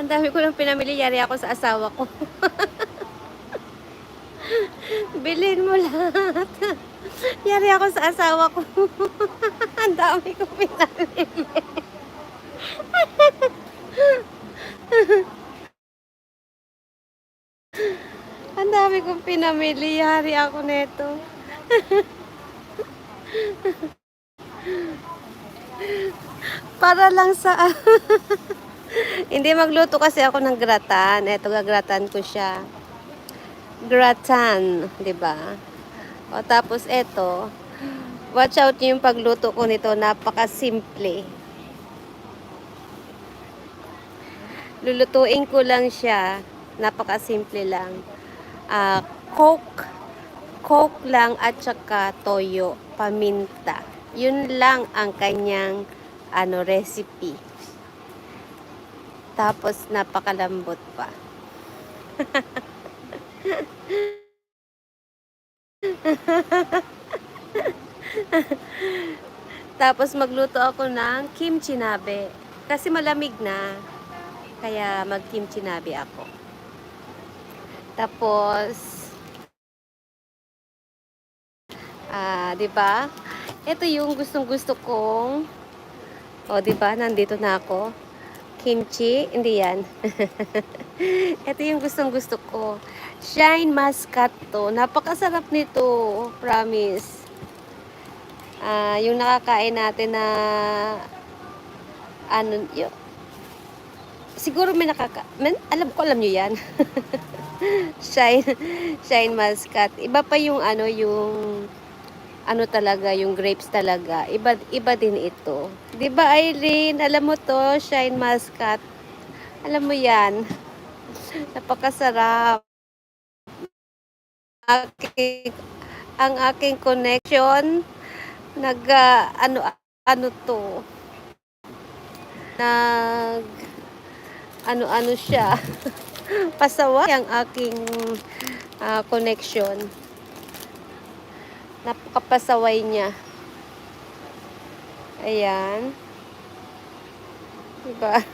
Ang dami ko ng pinamili, yari ako sa asawa ko. Bilhin mo lahat. Yari ako sa asawa ko. Ang dami ko pinamili. Ang dami kong pinamili, yari ako neto. Para lang sa hindi, magluto kasi ako ng gratan. Eto, gagratan ko siya. Gratan, 'di ba? O tapos eto, watch out yung pagluto ko nito, napaka-simple. Lulutuin ko lang siya, napaka-simple lang. Ah, Coke, Coke lang at saka toyo, paminta. Yun lang ang kanyang recipe. Tapos napakalambot pa. Tapos magluto ako ng kimchi nabe. Kasi malamig na. Kaya mag-kimchi nabe ako. Tapos, 'di ba? Ito yung gustong-gusto kong. O, 'di ba? Nandito na ako. Kimchi, hindi yan. Ito yung gustong-gusto ko. Shine Muscat to. Napakasarap nito, promise. Yung nakakain natin na yung, siguro alam niyo yan. Shine, Shine Muscat. Iba pa yung talaga, yung grapes talaga. Iba din ito. 'Di ba, Irene? Alam mo to, Shine Muscat. Alam mo yan. Napakasarap. Ang aking connection, nag, to, nag, siya. Pasaway ang aking connection. Napakapasaway niya. Ayan. Diba?